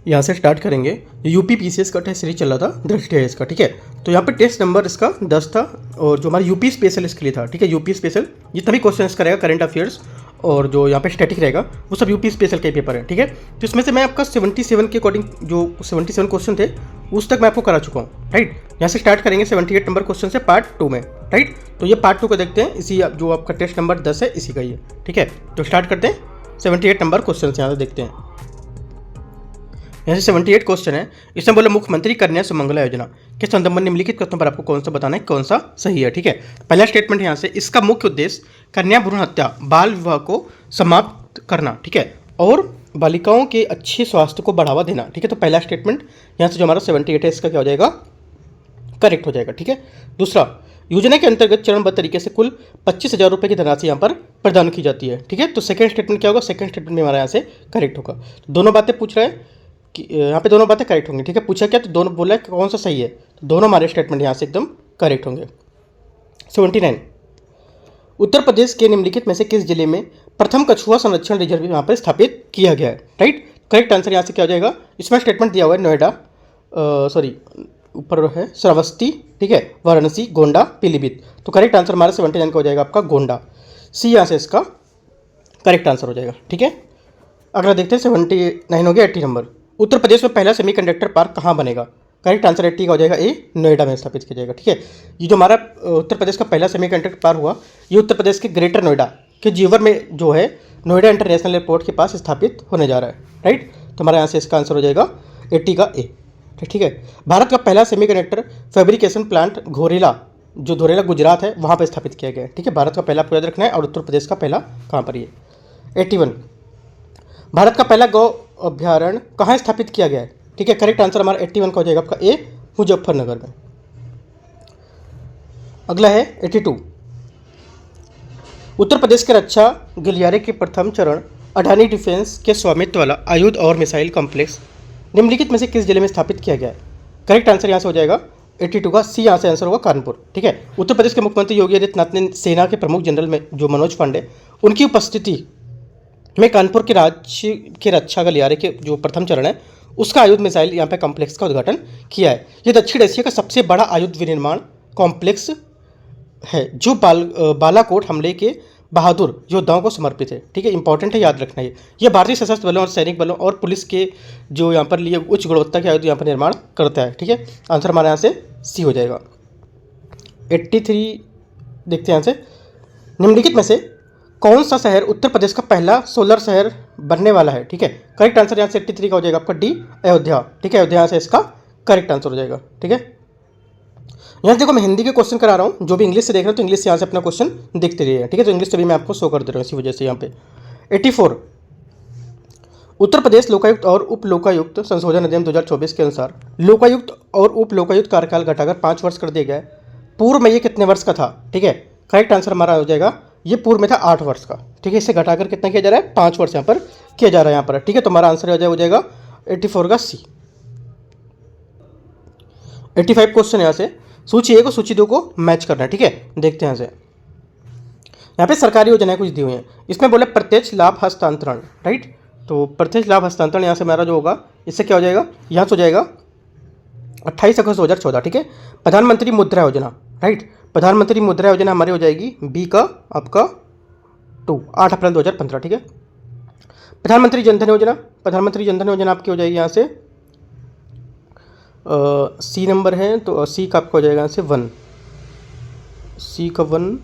यहाँ से स्टार्ट करेंगे। यूपी पीसीएस का टेस्ट सीरीज चल रहा था दृष्टि है इसका, ठीक है। तो यहाँ पे टेस्ट नंबर इसका 10 था और जो हमारा यूपी स्पेशल इसके लिए था, ठीक है। यूपी स्पेशल जितना भी क्वेश्चन इसका रहेगा करंट अफेयर्स और जो यहाँ पे स्टैटिक रहेगा वो सब यूपी स्पेशल के पेपर है, ठीक है। तो इसमें से मैं आपका 77 के अकॉर्डिंग जो 77 क्वेश्चन थे उस तक मैं आपको करा चुका हूँ, राइट। यहाँ से स्टार्ट करेंगे 78 नंबर क्वेश्चन से पार्ट 2 में, राइट। तो ये पार्ट 2 को देखते हैं, इसी जो आपका टेस्ट नंबर 10 है इसी का ये, ठीक है। तो स्टार्ट करते हैं 78 नंबर क्वेश्चन से, यहाँ से देखते हैं। यहाँ से 78 क्वेश्चन है। इसमें बोला मुख्यमंत्री कन्या सुमंगला योजना के संदर्भ में निम्नलिखित कथनों पर आपको कौन सा बताना है, कौन सा सही है, ठीक है। पहला स्टेटमेंट यहाँ से, इसका मुख्य उद्देश्य कन्या भ्रूण हत्या बाल विवाह को समाप्त करना, ठीक है, और बालिकाओं के अच्छे स्वास्थ्य को बढ़ावा देना, ठीक है। तो पहला स्टेटमेंट यहाँ से जो हमारा 78 है इसका क्या हो जाएगा, करेक्ट हो जाएगा, ठीक है। दूसरा, योजना के अंतर्गत चरणबद्ध तरीके से कुल 25,000 रुपये की धनराशि यहाँ पर प्रदान की जाती है, ठीक है। तो सेकंड स्टेटमेंट क्या होगा, सेकंड स्टेटमेंट में हमारा यहाँ से करेक्ट होगा। दोनों बातें पूछ रहे हैं कि यहाँ पे दोनों बातें करेक्ट होंगी, ठीक है। पूछा क्या, तो दोनों बोला है कौन सा सही है, तो दोनों हमारे स्टेटमेंट यहाँ से एकदम करेक्ट होंगे। 79, उत्तर प्रदेश के निम्नलिखित में से किस जिले में प्रथम कछुआ संरक्षण रिजर्व यहाँ पर स्थापित किया गया है, राइट। करेक्ट आंसर यहाँ से क्या हो जाएगा, इसमें स्टेटमेंट दिया हुआ है नोएडा, ऊपर है श्रावस्ती, ठीक है, वाराणसी, गोंडा, पीलीभीत। तो करेक्ट आंसर हमारा 79 का हो जाएगा आपका गोंडा, सी यहाँ से इसका करेक्ट आंसर हो जाएगा, ठीक है। अगला देखते हैं 79 हो गया। 80 नंबर, उत्तर प्रदेश में पहला सेमीकंडक्टर पार्क कहाँ बनेगा, करेक्ट आंसर 80 का हो जाएगा ए, नोएडा में स्थापित किया जाएगा, ठीक है। ये जो हमारा उत्तर प्रदेश का पहला सेमीकंडक्टर पार्क हुआ, ये उत्तर प्रदेश के ग्रेटर नोएडा के जीवर में जो है नोएडा इंटरनेशनल एयरपोर्ट के पास स्थापित होने जा रहा है, राइट। तो हमारे यहाँ से इसका आंसर हो जाएगा 80 का ए, ठीक है। भारत का पहला सेमीकंडक्टर फैब्रिकेशन प्लांट घोरेला, जो धोरेला गुजरात है वहाँ पर स्थापित किया गया है, ठीक है। भारत का पहला आपको याद रखना है, और उत्तर प्रदेश का पहला कहाँ पर ये। 81, भारत का पहला गौ अभ्यारण्य कहाँ स्थापित किया गया है, ठीक है। करेक्ट आंसर हमारा 81 का हो जाएगा आपका ए, मुजफ्फरनगर में। अगला है 82, उत्तर प्रदेश के रक्षा गलियारे के प्रथम चरण अडानी डिफेंस के स्वामित्व वाला आयुध और मिसाइल कॉम्प्लेक्स निम्नलिखित में से किस जिले में स्थापित किया गया है, करेक्ट आंसर यहाँ से हो जाएगा 82 का सी, यहाँ से आंसर होगा कानपुर, ठीक है। उत्तर प्रदेश के मुख्यमंत्री योगी आदित्यनाथ ने सेना के प्रमुख जनरल में जो मनोज पांडे उनकी उपस्थिति में कानपुर के राज्य के रक्षा गलियारे के जो प्रथम चरण है उसका आयुध मिसाइल यहाँ पे कॉम्प्लेक्स का उद्घाटन किया है। ये दक्षिण एशिया का सबसे बड़ा आयुध विनिर्माण कॉम्प्लेक्स है जो बालाकोट हमले के बहादुर योद्धाओं को समर्पित है, ठीक है। इंपॉर्टेंट है, याद रखना ये भारतीय सशस्त्र बलों और सैनिक बलों और पुलिस के जो यहाँ पर लिए उच्च गुणवत्ता के आयुध यहाँ पर निर्माण करता है, ठीक है। आंसर हमारे यहाँ से सी हो जाएगा। 83 देखते हैं यहाँ से, निम्नलिखित में से कौन सा शहर उत्तर प्रदेश का पहला सोलर शहर बनने वाला है, ठीक है। करेक्ट आंसर यहाँ से 83 का हो जाएगा आपका डी, अयोध्या, ठीक है। अयोध्या से इसका करेक्ट आंसर हो जाएगा, ठीक है। यहाँ देखो मैं हिंदी के क्वेश्चन करा रहा हूँ, जो भी इंग्लिश से देख रहे हो तो इंग्लिश से यहाँ से अपना क्वेश्चन देखते रहिए, ठीक है। तो इंग्लिश से भी मैं आपको शो कर दे रहा हूँ इसी वजह से यहाँ पे। 84, उत्तर प्रदेश लोकायुक्त और उप लोकायुक्त संशोधन अधिनियम 2024 के अनुसार लोकायुक्त और उप लोकायुक्त कार्यकाल घटाकर 5 वर्ष कर दिया गया है। पूर्व में ये कितने वर्ष का था, ठीक है। करेक्ट आंसर हमारा हो जाएगा, ये पूर्व में था 8 वर्ष का, ठीक है। इसे घटाकर कितना किया जा रहा है, 5 वर्ष यहाँ पर किया जा रहा है यहाँ पर, ठीक है। तो हमारा आंसर हो जाएगा 84 का सी। 85 क्वेश्चन यहाँ से, सूची 1 और सूची 2 को मैच करना है, ठीक है। देखते हैं यहाँ से, यहाँ पे सरकारी योजनाएं कुछ दी हुई हैं। इसमें बोले प्रत्यक्ष लाभ हस्तांतरण, राइट। तो प्रत्यक्ष लाभ हस्तांतरण यहाँ से हमारा जो होगा इससे क्या हो जाएगा, यहाँ से हो जाएगा 28 अगस्त 2014, ठीक है। प्रधानमंत्री मुद्रा योजना, राइट। प्रधानमंत्री मुद्रा योजना हमारी हो जाएगी बी का आपका 2, 8 अप्रैल 2015, ठीक है। प्रधानमंत्री जनधन योजना, प्रधानमंत्री जनधन योजना आपकी हो जाएगी यहाँ से सी नंबर है, तो सी का आपका हो जाएगा यहाँ से 1, सी का 1,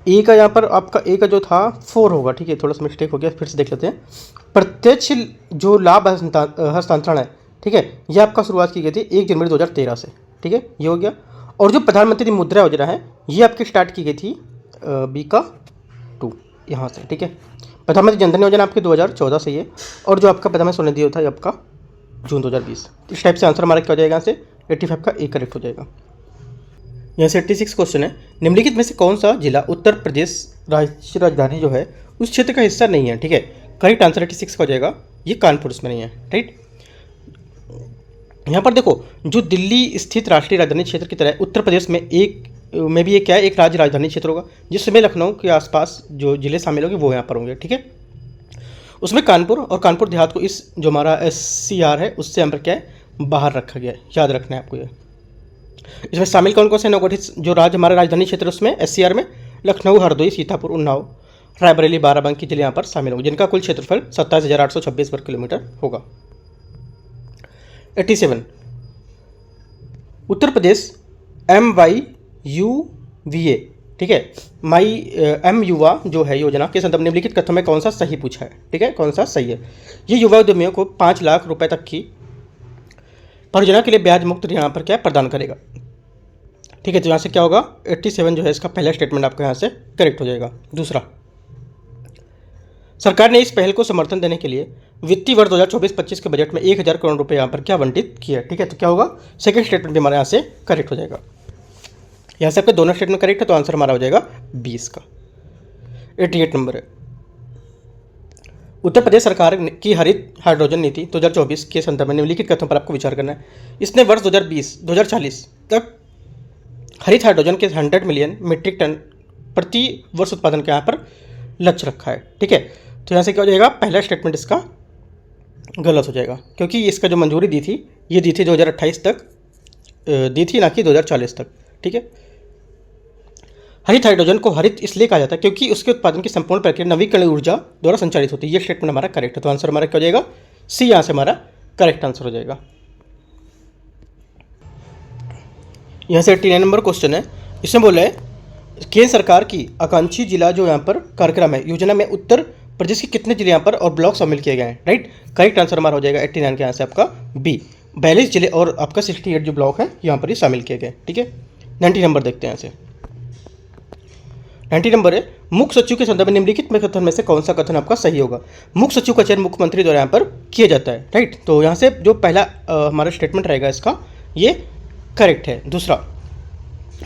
ए का यहाँ पर आपका ए का जो था 4 होगा, ठीक है। थोड़ा सा मिस्टेक हो गया, फिर से देख लेते हैं। प्रत्यक्ष जो लाभ हस्तांतरण है, ठीक है, ये आपका शुरुआत की गई थी 1 जनवरी 2013 से, ठीक है, ये हो गया। और जो प्रधानमंत्री मुद्रा योजना है ये आपकी स्टार्ट की गई थी बी का 2 यहाँ से, ठीक है। प्रधानमंत्री जनधन योजना आपकी 2014 से है, और जो आपका प्रधानमंत्री स्वनिधि होता है आपका जून 2020। इस टाइप से आंसर हमारा क्या हो जाएगा, यहाँ से 85 का ए करेक्ट हो जाएगा। यहाँ से 86 क्वेश्चन है, निम्नलिखित में से कौन सा जिला उत्तर प्रदेश राज्य राजधानी जो है उस क्षेत्र का हिस्सा नहीं है, ठीक है। करेक्ट आंसर 86 का हो जाएगा, ये कानपुर इसमें नहीं है, राइट। यहाँ पर देखो, जो दिल्ली स्थित राष्ट्रीय राजधानी क्षेत्र की तरह उत्तर प्रदेश में भी एक क्या है, एक राज्य राजधानी क्षेत्र होगा, जिसमें लखनऊ के आसपास जो जिले शामिल होंगे वो यहाँ पर होंगे, ठीक है। उसमें कानपुर और कानपुर देहात को इस जो हमारा SCR है उससे यहाँ पर क्या है बाहर रखा गया है, याद रखना है आपको ये। इसमें शामिल कौन कौन से नवगठित जो राज्य हमारा राजधानी क्षेत्र उसमें SCR में लखनऊ, हरदोई, सीतापुर, उन्नाव, रायबरेली, बाराबंकी जिले यहाँ पर शामिल होंगे, जिनका कुल क्षेत्रफल 27,826 वर्ग किलोमीटर होगा। 87 उत्तर प्रदेश MYUVA, ठीक है, M युवा जो है योजना के संदर्भ निम्नलिखित कथनों में कौन सा सही पूछा है, ठीक है, कौन सा सही है। ये युवा उद्यमियों को 5 लाख रुपए तक की परियोजना के लिए ब्याज मुक्त यहाँ पर क्या प्रदान करेगा, ठीक है। तो यहाँ से क्या होगा 87 जो है इसका पहला स्टेटमेंट आपका यहाँ से करेक्ट हो जाएगा। दूसरा, सरकार ने इस पहल को समर्थन देने के लिए वित्तीय वर्ष 2024-25 के बजट में 1,000 करोड़ रुपए यहाँ पर क्या आवंटित किया, ठीक है। तो क्या होगा सेकंड स्टेटमेंट भी हमारे यहाँ से करेक्ट हो जाएगा। यहाँ से आपके दोनों स्टेटमेंट करेक्ट है तो आंसर हमारा हो जाएगा 20 का। 88 नंबर है, उत्तर प्रदेश सरकार की हरित हाइड्रोजन नीति 2024 के संदर्भ में निम्नलिखित कथनों पर आपको विचार करना है। इसने वर्ष 2020-2040 तक हरित हाइड्रोजन के 100 मिलियन मीट्रिक टन प्रति वर्ष उत्पादन का यहाँ पर लक्ष्य रखा है, ठीक है। तो यहाँ से क्या हो जाएगा पहला स्टेटमेंट इसका गलत हो जाएगा, क्योंकि इसका जो मंजूरी दी थी ये दी थी 2028 तक दी थी, ना कि 2040 तक, ठीक है। हरित हाइड्रोजन को हरित इसलिए कहा जाता है क्योंकि उसके उत्पादन की संपूर्ण प्रक्रिया नवीकरणीय ऊर्जा द्वारा संचालित होती है। ये स्टेटमेंट हमारा करेक्ट है, तो आंसर हमारा क्या हो जाएगा सी, यहाँ से हमारा करेक्ट आंसर हो जाएगा। यहाँ से 89 नंबर क्वेश्चन है, इसमें बोला है केंद्र सरकार की आकांक्षी जिला जो यहाँ पर कार्यक्रम है योजना में उत्तर प्रदेश के कितने जिले यहाँ पर और ब्लॉक शामिल किए गए हैं, राइट। करेक्ट आंसर हमारा हो जाएगा 89 के यहाँ से आपका बी, 42 जिले और आपका 68 जो ब्लॉक है यहाँ पर ही शामिल किए गए, ठीक है। 90 नंबर देखते हैं यहाँ से। 90 नंबर है, मुख्य सचिव के संदर्भ में निम्नलिखित में कथन में से कौन सा कथन आपका सही होगा। मुख्य सचिव का चयन मुख्यमंत्री द्वारा यहाँ पर किया जाता है, राइट। तो यहाँ से जो पहला हमारा स्टेटमेंट रहेगा इसका ये करेक्ट है। दूसरा,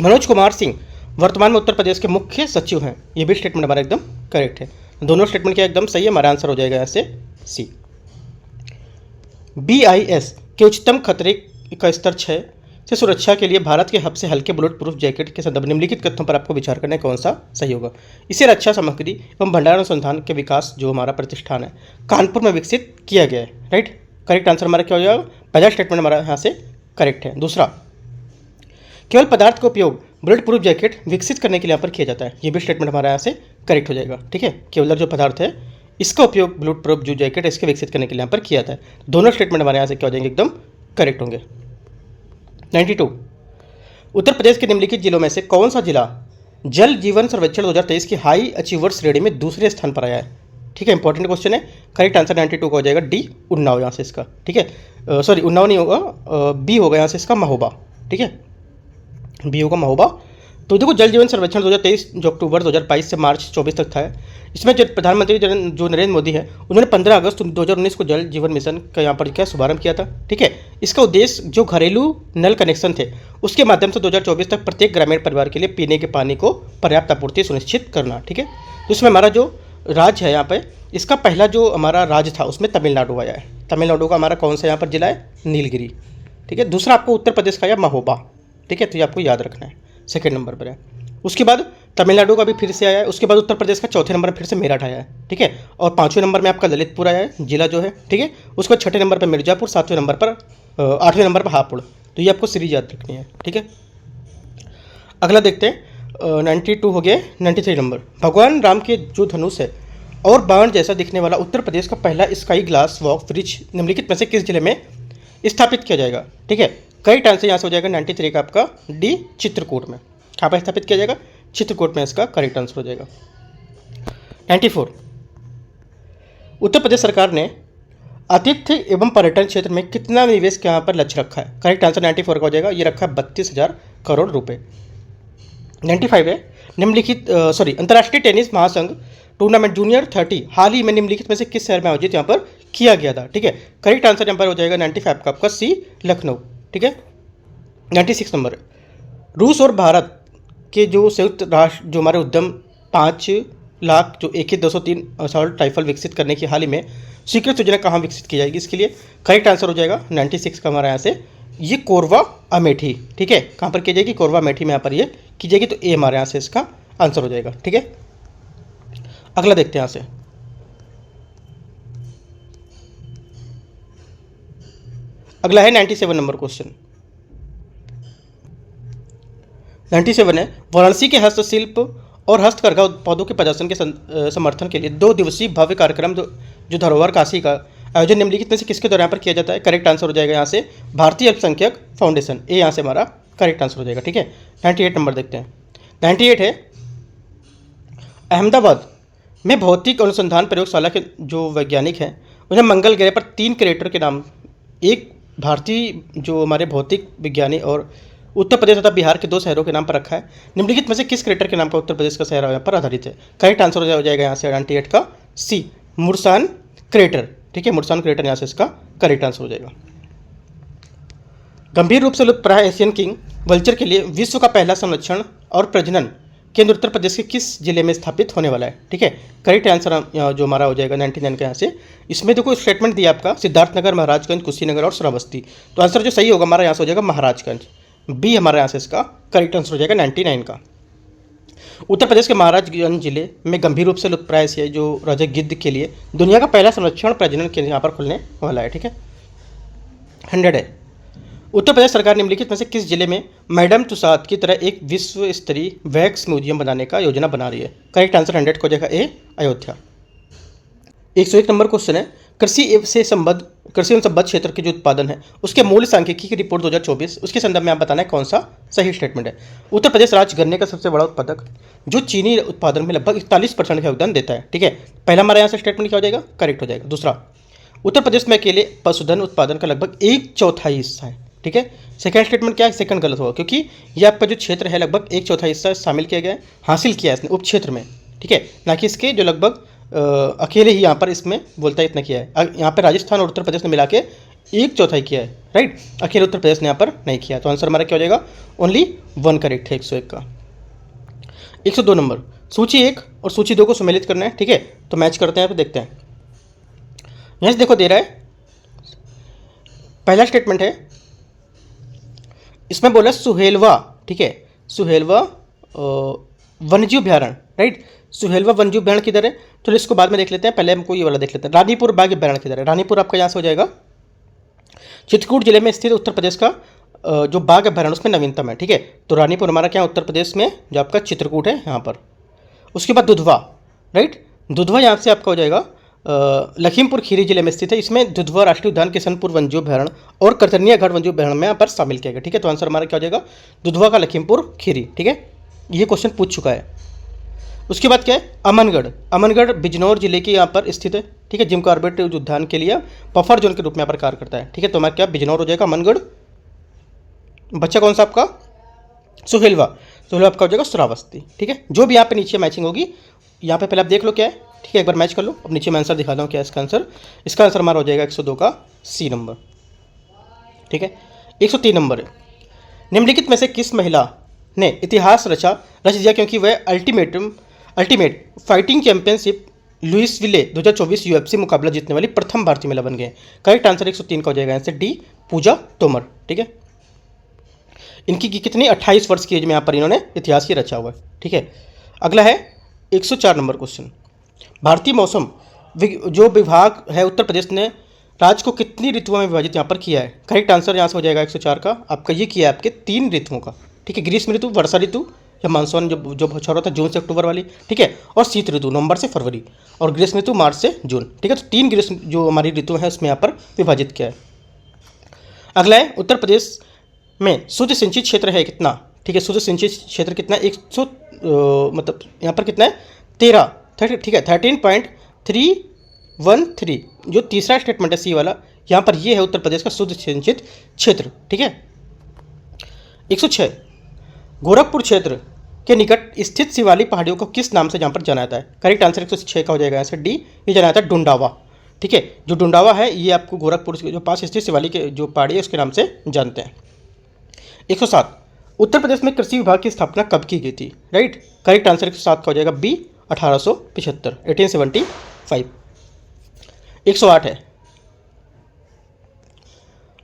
मनोज कुमार सिंह वर्तमान में उत्तर प्रदेश के मुख्य सचिव हैं, ये भी स्टेटमेंट हमारा एकदम करेक्ट है। दोनों स्टेटमेंट क्या एकदम सही है, हमारा आंसर हो जाएगा यहाँ से सी। BIS के उच्चतम खतरे का स्तर 6 से सुरक्षा के लिए भारत के हब से हल्के बुलेट प्रूफ जैकेट के संदर्भ निम्नलिखित कथनों पर आपको विचार करना है कौन सा सही होगा। इसे रक्षा सामग्री एवं भंडारण अनुसंधान के विकास जो हमारा प्रतिष्ठान है कानपुर में विकसित किया गया है, राइट। करेक्ट आंसर हमारा क्या हो जाएगा, पहला स्टेटमेंट हमारा यहाँ से करेक्ट है। दूसरा, केवल पदार्थ का उपयोग बुलेट प्रूफ जैकेट विकसित करने के लिए यहाँ पर किया जाता है, ये भी स्टेटमेंट हमारा यहाँ से करेक्ट हो जाएगा, ठीक है। केवल जो पदार्थ है इसका उपयोग बुलेट प्रूफ जो जैकेट है इसके विकसित करने के लिए यहाँ पर किया जाता है। दोनों स्टेटमेंट हमारे यहाँ से क्या हो जाएंगे एकदम करेक्ट होंगे। 92, उत्तर प्रदेश के निम्नलिखित जिलों में से कौन सा जिला जल जीवन सर्वेक्षण 2023 की हाई अचीवर श्रेणी में दूसरे स्थान पर आया है, ठीक है। इंपॉर्टेंट क्वेश्चन है। करेक्ट आंसर 92 का हो जाएगा डी, उन्नाव यहाँ से इसका, ठीक है। सॉरी उन्नाव नहीं होगा, बी होगा यहाँ से इसका महोबा, ठीक है, बी होगा महोबा। तो देखो जल जीवन सर्वेक्षण 2023 जो अक्टूबर 2022 से मार्च 24 तक था, इसमें जो प्रधानमंत्री जो नरेंद्र मोदी है उन्होंने 15 अगस्त 2019 को जल जीवन मिशन का यहाँ पर क्या शुभारंभ किया था, ठीक है। इसका उद्देश्य जो घरेलू नल कनेक्शन थे उसके माध्यम से 2024 तक प्रत्येक ग्रामीण परिवार के लिए पीने के पानी को पर्याप्त आपूर्ति सुनिश्चित करना, ठीक है। तो इसमें हमारा जो राज्य है यहाँ पे इसका पहला जो हमारा राज्य था उसमें तमिलनाडु आया है। तमिलनाडु का हमारा कौन सा यहाँ पर जिला है, नीलगिरी, ठीक है। दूसरा आपको उत्तर प्रदेश का है महोबा, ठीक है, तो ये आपको याद रखना है, सेकंड नंबर पर है। उसके बाद तमिलनाडु का भी फिर से आया है। उसके बाद उत्तर प्रदेश का चौथे नंबर पर फिर से मेरठ आया है, ठीक है। और 5वें नंबर में आपका ललितपुर आया है जिला जो है, ठीक है। उसके बाद 6ठे नंबर पर मिर्जापुर, 7वें नंबर पर 8वें नंबर पर हापुड़। तो ये आपको सीरीज याद रखनी है, ठीक है। अगला देखते हैं 92 हो गया। 93 नंबर, भगवान राम के जो धनुष है और बाण जैसा दिखने वाला उत्तर प्रदेश का पहला स्काई ग्लास वॉक ब्रिज निम्नलिखित में से किस जिले में स्थापित किया जाएगा, ठीक है। करेक्ट आंसर यहाँ से हो जाएगा 93 का आपका डी, चित्रकूट में। कहाँ पर स्थापित किया जाएगा, चित्रकूट में इसका करेक्ट आंसर हो जाएगा। 94, उत्तर प्रदेश सरकार ने आतिथ्य एवं पर्यटन क्षेत्र में कितना निवेश के यहाँ पर लक्ष्य रखा है। करेक्ट आंसर 94 का हो जाएगा, ये रखा है 32,000 करोड़ रुपए। 95 है, निम्नलिखित अंतर्राष्ट्रीय टेनिस महासंघ टूर्नामेंट जूनियर 30 हाल ही में निम्नलिखित में से किस शहर में आयोजित यहाँ पर किया गया था, ठीक है। करेक्ट आंसर यहाँ पर हो जाएगा 95 का आपका सी, लखनऊ, ठीक है। 96 नंबर, रूस और भारत के जो संयुक्त राष्ट्र जो हमारे उद्यम 5 लाख जो AK-203 असॉल्ट राइफल विकसित करने की हाल ही में स्वीकृत योजना कहाँ विकसित की जाएगी इसके लिए। करेक्ट आंसर हो जाएगा 96 का हमारा यहाँ से ये कोरबा अमेठी, ठीक है। कहाँ पर की जाएगी, कोरबा अमेठी में यहाँ पर ये की जाएगी, तो ए हमारे यहाँ से इसका आंसर हो जाएगा, ठीक है। अगला देखते हैं यहाँ से अगला है 97 नंबर क्वेश्चन। 97 है, वाराणसी के हस्तशिल्प और हस्तकरघा उत्पादों के प्रदर्शन के समर्थन के लिए 2 दिवसीय भव्य कार्यक्रम जो धरोहर काशी का आयोजन निम्नलिखित में से किसके द्वारा यहाँ पर किया जाता है? करेक्ट आंसर हो जाएगा यहाँ से भारतीय अल्पसंख्यक फाउंडेशन, ये यहाँ से हमारा करेक्ट आंसर हो जाएगा। ठीक है, 98 नंबर देखते हैं। 98 है, अहमदाबाद में भौतिक अनुसंधान प्रयोगशाला के जो वैज्ञानिक हैं उन्हें मंगल ग्रह पर 3 क्रिएटर के नाम, एक भारतीय जो हमारे भौतिक विज्ञानी और उत्तर प्रदेश तथा बिहार के 2 शहरों के नाम पर रखा है। निम्नलिखित में से किस क्रिएटर के नाम पर उत्तर प्रदेश का शहर यहाँ पर आधारित है? करेक्ट आंसर हो जाएगा यहाँ से 98 का सी, मुर्सान क्रेटर। ठीक है, मुर्सान क्रेटर यहाँ से इसका करेक्ट आंसर हो जाएगा। गंभीर रूप से लुप्तप्राय एशियन किंग वल्चर के लिए विश्व का पहला संरक्षण और प्रजनन केंद्र उत्तर प्रदेश के किस जिले में स्थापित होने वाला है? ठीक है, करेक्ट आंसर जो हमारा हो जाएगा 99 का यहाँ से। इसमें देखो स्टेटमेंट दिया आपका सिद्धार्थनगर, महाराजगंज, कुशीनगर और श्रावस्ती, तो आंसर जो सही होगा हमारा यहाँ से हो जाएगा महाराजगंज, बी हमारा यहाँ से इसका करेक्ट आंसर हो जाएगा 99 का। उत्तर प्रदेश के महाराजगंज जिले में गंभीर रूप से लुप्तप्राय एशियाई जो राजा गिद्ध के लिए दुनिया का पहला संरक्षण प्रजनन केंद्र यहाँ पर खुलने वाला है। ठीक है, 100 है, उत्तर प्रदेश सरकार निम्नलिखित में से किस जिले में मैडम तुसाद की तरह एक विश्व स्तरीय वैक्स म्यूजियम बनाने का योजना बना रही है? करेक्ट आंसर 100 को हो जाएगा ए, अयोध्या। 101 नंबर क्वेश्चन है, कृषि एवं संबद्ध क्षेत्र के जो उत्पादन है उसके मूल्य सांख्यिकी की रिपोर्ट 2024, उसके संदर्भ में आप बताना है कौन सा सही स्टेटमेंट है। उत्तर प्रदेश राज्य गन्ने का सबसे बड़ा उत्पादक जो चीनी उत्पादन में लगभग 41% का योगदान देता है। ठीक है, पहला हमारा यहाँ से स्टेटमेंट क्या हो जाएगा? करेक्ट हो जाएगा। दूसरा, उत्तर प्रदेश में अकेले पशुधन उत्पादन का लगभग 1/4 हिस्सा है। ठीक है, सेकंड स्टेटमेंट क्या है? सेकंड गलत होगा, क्योंकि ये आपका जो क्षेत्र है लगभग 1/4 हिस्सा शामिल किया गया है, हासिल किया है इसने उप क्षेत्र में। ठीक है, ना कि इसके जो लगभग अकेले ही यहाँ पर इसमें बोलता है इतना किया है। यहाँ पर राजस्थान और उत्तर प्रदेश ने मिला के 1/4 किया है, राइट, अकेले उत्तर प्रदेश ने यहाँ पर नहीं किया। तो आंसर हमारा क्या हो जाएगा? ओनली 1 करेक्ट है 101 का। 102 नंबर, सूची 1 और सूची 2 को सम्मिलित करना है। ठीक है, तो मैच करते हैं, तो देखते हैं। यहाँ से देखो दे रहा है, पहला स्टेटमेंट है, इसमें बोला सुहेलवा। ठीक है, सुहेलवा वन्यजीव अभ्यारण्य, राइट, सुहेलवा वन्यजीव अभ्यारण्य किधर है? तो इसको बाद में देख लेते हैं, पहले हमको ये वाला देख लेते हैं। रानीपुर बाघ अभ्यारण्य किधर है? रानीपुर आपका यहाँ से हो जाएगा चित्रकूट जिले में स्थित उत्तर प्रदेश का जो बाघ अभ्यारण्य उसमें नवीनतम है। ठीक है, तो रानीपुर हमारा क्या उत्तर प्रदेश में जो आपका चित्रकूट है यहाँ पर। उसके बाद दुधवा, राइट, दुधवा यहाँ से आपका हो जाएगा लखीमपुर खीरी जिले में स्थित है। इसमें दुधवा राष्ट्रीय उद्यान, किशनपुर वन्यजीव अभ्यारण्य और करतनिया गढ़ वन्यजीव अभ्यारण्य में यहाँ पर शामिल किया गया। ठीक है, तो आंसर हमारा क्या हो जाएगा? दुधवा का लखीमपुर खीरी। ठीक है, ये क्वेश्चन पूछ चुका है। उसके बाद क्या है? अमनगढ़, अमनगढ़ बिजनौर जिले के यहाँ पर स्थित है। ठीक है, जिम कॉर्बेट उद्यान के लिए बफर जोन के रूप में यहाँ पर कार्य करता है। ठीक है, तो हमारा क्या बिजनौर हो जाएगा, अमनगढ़। बच्चा कौन सा आपका? सुहेलवा, सुहेलवा आपका हो जाएगा श्रावस्ती। ठीक है, जो भी यहाँ पे नीचे मैचिंग होगी यहाँ पे पहले आप देख लो क्या है। ठीक है, एक बार मैच कर लो, अब नीचे मैं आंसर दिखाता हूँ क्या है इसका आंसर। इसका आंसर हमारा हो जाएगा 102 का सी नंबर। ठीक है, 103 नंबर है, निम्नलिखित में से किस महिला ने इतिहास रच दिया क्योंकि वह ultimate fighting championship Louisville 2024 UFC मुकाबला जीतने वाली प्रथम भारतीय महिला बन गए? करेक्ट आंसर 103 का हो जाएगा आंसर डी, पूजा तोमर। ठीक है, इनकी कितनी 28 वर्ष की एज में यहाँ पर इन्होंने इतिहास ही रचा हुआ है। ठीक है, अगला है 104 नंबर क्वेश्चन, भारतीय मौसम जो विभाग है उत्तर प्रदेश ने राज्य को कितनी ऋतुओं में विभाजित यहाँ पर किया है? करेक्ट आंसर यहाँ से हो जाएगा 104 का आपका, ये किया है आपके 3 ऋतुओं का। ठीक है, ग्रीष्म ऋतु, वर्षा ऋतु या मानसून जो बौछार होता है जून से अक्टूबर वाली। ठीक है, और शीत ऋतु नवंबर से फरवरी, और ग्रीष्म ऋतु मार्च से जून। ठीक है, तो 3 ग्रीष्म जो हमारी ऋतु है उसमें यहाँ पर विभाजित किया है। अगला है उत्तर प्रदेश में शुद्ध सिंचित क्षेत्र है कितना? ठीक है, शुद्ध सिंचित क्षेत्र कितना? 100 मतलब यहाँ पर कितना है? 13। ठीक है, 13.313 जो तीसरा स्टेटमेंट है सी वाला, यहाँ पर ये है उत्तर प्रदेश का शुद्ध सिंचित क्षेत्र। ठीक है, 106 गोरखपुर क्षेत्र के निकट स्थित शिवालिक पहाड़ियों को किस नाम से यहाँ पर जाना जाता है? करेक्ट आंसर 106 का हो जाएगा आंसर डी, ये जाना जाता है डुंडावा। ठीक है, जो डुंडावा है ये आपको गोरखपुर के जो पास स्थित शिवालिक के जो पहाड़ी है उसके नाम से जानते हैं। 107 उत्तर प्रदेश में कृषि विभाग की स्थापना कब की गई थी? राइट, करेक्ट आंसर 107 का हो जाएगा बी, 1875। 108 है,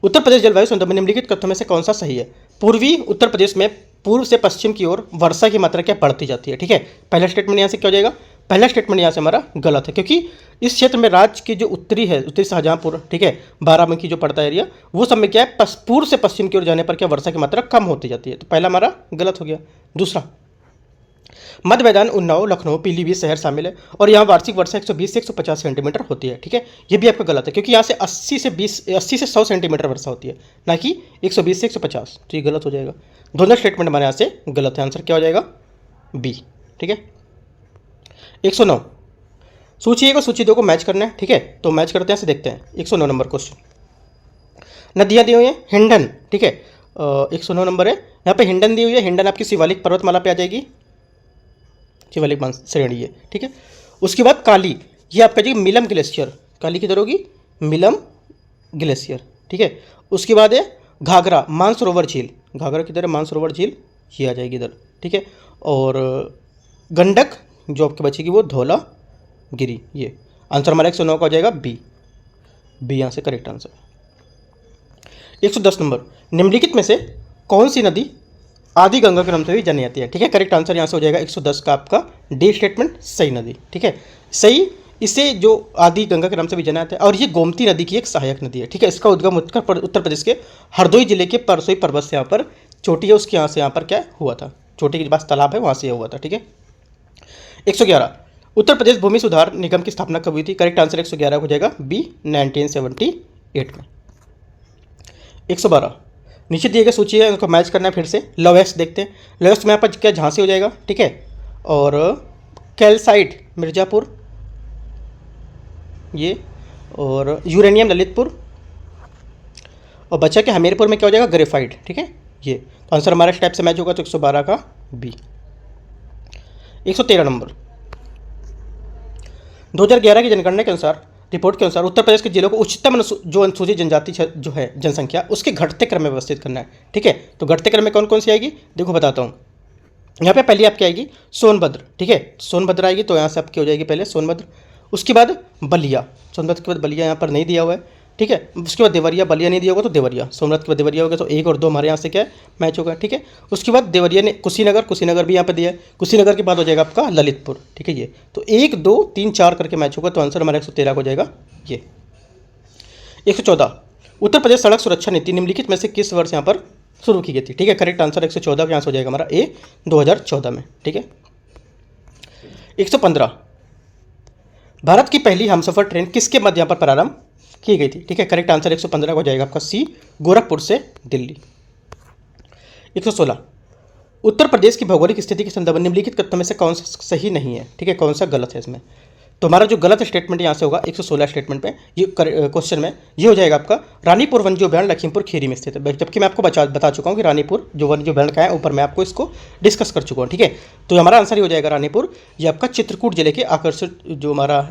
उत्तर प्रदेश जलवायु संदर्भ में निम्नलिखित कथनों में से कौन सा सही है? पूर्वी उत्तर प्रदेश में पूर्व से पश्चिम की ओर वर्षा की मात्रा क्या बढ़ती जाती है? ठीक है, पहला स्टेटमेंट यहाँ से क्या हो जाएगा? पहला स्टेटमेंट यहाँ से हमारा गलत है, क्योंकि इस क्षेत्र में राज्य की जो उत्तरी है, उत्तरी शाहजहाँपुर, ठीक है, बाराबंकी जो पड़ता है एरिया, वो सब में क्या है, पूर्व से पश्चिम की ओर जाने पर क्या वर्षा की मात्रा कम होती जाती है। तो पहला हमारा गलत हो गया। दूसरा, मध्य मैदान उन्नाव, लखनऊ, पीलीभीत शहर शामिल है और यहाँ वार्षिक वर्षा 120 से 150 सेंटीमीटर होती है। ठीक है, ये भी आपका गलत है, क्योंकि यहाँ से 80 से 100 सेंटीमीटर वर्षा होती है, ना कि 120 से 150। तो ये गलत हो जाएगा। दोनों स्टेटमेंट हमारे यहाँ से गलत है। आंसर क्या हो जाएगा? बी। ठीक है। 109, सूची 1 और सूची 2 को मैच करना है। ठीक है, तो मैच करते हैं, से देखते हैं। 109 नंबर क्वेश्चन। नदियाँ दी हुई हैं, हिंडन। ठीक है, 109 नंबर है। यहाँ पे हिंडन दी हुई है। हिंडन आपकी शिवालिक पर्वतमाला पे आ जाएगी, शिवालिक श्रेणी है। ठीक है, उसके बाद काली, ये आपका जी मिलम ग्लेशियर। काली किधर होगी? मिलम ग्लेशियर। ठीक है, उसके बाद है घाघरा, मानसरोवर झील। घाघरा किधर है? मानसरोवर झील, ये आ जाएगी इधर। ठीक है, और गंडक जो आपके बचेगी वो धौलागिरी। ये आंसर हमारा 109 का हो जाएगा बी। बी यहाँ से करेक्ट आंसर। 110 नंबर, निम्नलिखित में से कौन सी नदी आदि गंगा के नाम से भी जानी जाती है? ठीक है, करेक्ट आंसर यहाँ से हो जाएगा 110 का आपका डी स्टेटमेंट, सही नदी। ठीक है, सही। इसे जो आदि गंगा के नाम से भी जाना जाता है, और ये गोमती नदी की एक सहायक नदी है। ठीक है, इसका उद्गम उत्तर प्रदेश के हरदोई जिले के परसोई पर्वत से यहाँ पर चोटी है, उसके यहाँ से यहाँ पर क्या हुआ था, चोटी के पास तालाब है, वहाँ से हुआ था। ठीक है। 111, उत्तर प्रदेश भूमि सुधार निगम की स्थापना कब हुई थी? करेक्ट आंसर 111 हो जाएगा बी, 1978 में। 112, नीचे दिए गए सूची है, उनको मैच करना है। फिर से लोवेस्ट देखते हैं। लोवेस्ट में यहाँ पर क्या झांसी हो जाएगा। ठीक है, और कैल्साइट मिर्ज़ापुर ये, और यूरेनियम ललितपुर, और बचा के हमीरपुर में क्या हो जाएगा? ग्रेफाइट। ठीक है, ये तो आंसर हमारा इस टाइप से मैच होगा, तो 112 का बी। 113 नंबर, 2011 की जनगणना के अनुसार, रिपोर्ट के अनुसार उत्तर प्रदेश के जिलों को उच्चतम जो अनुसूचित जनजाति जो है जनसंख्या, उसके घटते क्रम में व्यवस्थित करना है। ठीक है, तो घटते क्रम में कौन कौन सी आएगी? देखो बताता हूँ। यहाँ पे पहली आपकी आएगी सोनभद्र। ठीक है, सोनभद्र आएगी, तो यहाँ से आपकी हो जाएगी पहले सोनभद्र। उसके बाद बलिया, सोनभद्र के बाद बलिया यहाँ पर नहीं दिया हुआ है। ठीक है, उसके बाद देवरिया, बलिया नहीं दिया होगा तो देवरिया, सोमनाथ के बाद देवरिया हो गया, तो 1 और 2 हमारे यहाँ से क्या है? मैच होगा। ठीक है, उसके बाद देवरिया ने कुशीनगर, कुशीनगर भी यहाँ पे दिया है। कुशीनगर के बाद हो जाएगा आपका ललितपुर। ठीक है, ये तो 1 2 3 4 करके मैच होगा, तो आंसर हमारा 113 हो जाएगा ये। 114, उत्तर प्रदेश सड़क सुरक्षा नीति निम्नलिखित में से किस वर्ष यहाँ पर शुरू की गई थी? ठीक है, करेक्ट आंसर 114 का यहाँ से हो जाएगा हमारा ए, 2014 में। ठीक है। 115, भारत की पहली हमसफर ट्रेन किसके मध्य यहाँ पर प्रारंभ की गई थी? ठीक है, करेक्ट आंसर 115 हो जाएगा आपका सी, गोरखपुर से दिल्ली। 116, उत्तर प्रदेश की भौगोलिक स्थिति के संदर्भ में निम्नलिखित कथनों में से कौन सा सही नहीं है? ठीक है, कौन सा गलत है इसमें? तो हमारा जो गलत स्टेटमेंट यहाँ से होगा 116 स्टेटमेंट पे, ये क्वेश्चन में ये हो जाएगा आपका रानीपुर वन्य अभ्यारण्य लखीमपुर खीरी में स्थित है। जबकि मैं आपको बता चुका हूँ कि रानीपुर जो वन्य अभ्यारण्य का है, ऊपर मैं आपको इसको डिस्कस कर चुका हूँ। ठीक है, तो हमारा आंसर ही हो जाएगा रानीपुर। ये आपका चित्रकूट जिले के आकर्षण, जो हमारा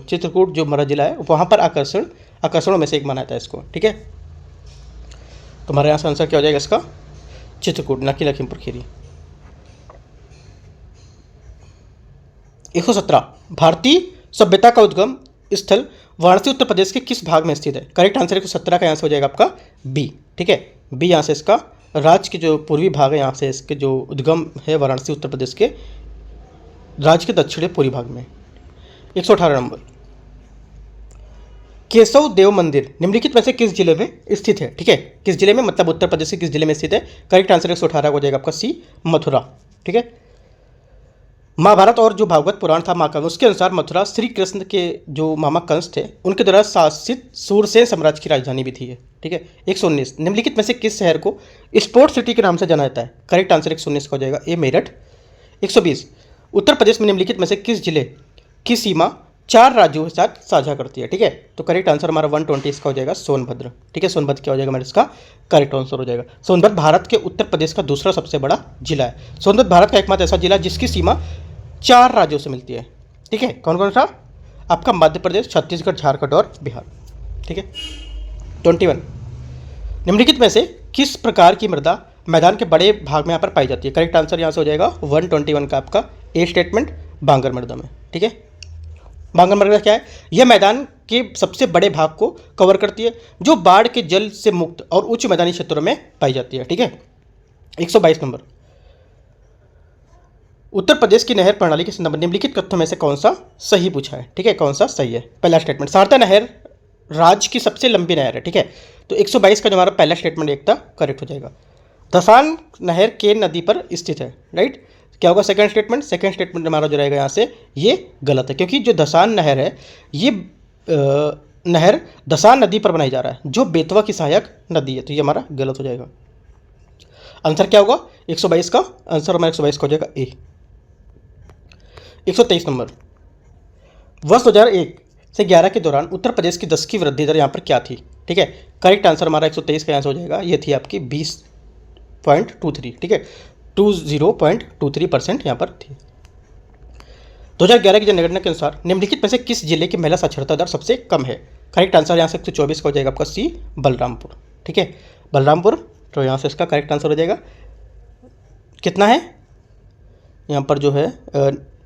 चित्रकूट जो हमारा जिला है, वहाँ पर आकर्षणों में से एक माना जाता है इसको। ठीक है, तो हमारे यहाँ से आंसर क्या हो जाएगा इसका? चित्रकूट, न कि लखीमपुर खीरी। 117, भारतीय सभ्यता का उद्गम स्थल वाराणसी उत्तर प्रदेश के किस भाग में स्थित है? करेक्ट आंसर 117 का यहाँ से हो जाएगा आपका बी। ठीक है, बी यहाँ से इसका राज्य के जो पूर्वी भाग है, यहाँ से इसके जो उद्गम है वाराणसी उत्तर प्रदेश के राज्य के दक्षिणी पूर्वी भाग में। 118 नंबर, केशव देव मंदिर निम्नलिखित में से किस जिले में स्थित है? ठीक है, किस जिले में, मतलब उत्तर प्रदेश के किस जिले में स्थित है? करेक्ट आंसर 118 हो जाएगा आपका सी, मथुरा। ठीक है, महाभारत और जो भागवत पुराण था महाकाव्य, उसके अनुसार मथुरा श्री कृष्ण के जो मामा कंस थे उनके द्वारा शासित सूरसेन साम्राज्य की राजधानी भी थी। ठीक है। 119, निम्नलिखित में से किस शहर को स्पोर्ट सिटी के नाम से जाना जाता है? करेक्ट आंसर 119 का हो जाएगा ए, मेरठ। 120, उत्तर प्रदेश में निम्नलिखित में से किस जिले की सीमा 4 राज्यों के साथ साझा करती है? ठीक है, तो करेक्ट आंसर हमारा 120 इसका हो जाएगा सोनभद्र। ठीक है, सोनभद्र क्या हो जाएगा हमारा इसका करेक्ट आंसर हो जाएगा। सोनभद्र भारत के उत्तर प्रदेश का दूसरा सबसे बड़ा जिला है। सोनभद्र भारत का एकमात्र ऐसा जिला जिसकी सीमा 4 राज्यों से मिलती है। ठीक है, कौन कौन सा? आपका मध्य प्रदेश, छत्तीसगढ़, झारखंड और बिहार। ठीक है। 21, निम्नलिखित में से किस प्रकार की मृदा मैदान के बड़े भाग में यहाँ पर पाई जाती है? करेक्ट आंसर यहाँ से हो जाएगा 121 का आपका ए स्टेटमेंट, बांगर मृदा में। ठीक है, बांगर मृदा क्या है? यह मैदान के सबसे बड़े भाग को कवर करती है, जो बाढ़ के जल से मुक्त और उच्च मैदानी क्षेत्रों में पाई जाती है। ठीक है। 122 नंबर, उत्तर प्रदेश की नहर प्रणाली के संदर्भ में निम्नलिखित कथनों में से कौन सा सही पूछा है, ठीक है, कौन सा सही है। पहला स्टेटमेंट, शारदा नहर राज्य की सबसे लंबी नहर है, ठीक है, तो 122 का जो हमारा पहला स्टेटमेंट एक था करेक्ट हो जाएगा। धसान नहर केन नदी पर स्थित है, राइट, क्या होगा सेकंड स्टेटमेंट। सेकंड स्टेटमेंट हमारा जो रहेगा यहाँ से ये गलत है, क्योंकि जो धसान नहर है ये नहर धसान नदी पर बनाई जा रहा है जो बेतवा की सहायक नदी है, तो ये हमारा गलत हो जाएगा। आंसर क्या होगा 122 का, आंसर हमारा 122 का हो जाएगा ए। 123 नंबर, वर्ष 2001 से 11 के दौरान उत्तर प्रदेश की 10 की वृद्धि दर यहाँ पर क्या थी, ठीक है। करेक्ट आंसर हमारा 123 का आंसर हो जाएगा, ये थी आपकी 20.23, ठीक है, 20.23% यहाँ पर थी। 2011 की जनगणना के अनुसार निम्नलिखित में से किस जिले की महिला साक्षरता दर सबसे कम है। करेक्ट आंसर यहाँ से 124 का हो जाएगा आपका सी, बलरामपुर, ठीक है, बलरामपुर, तो यहाँ से इसका करेक्ट आंसर हो जाएगा। कितना है यहाँ पर जो है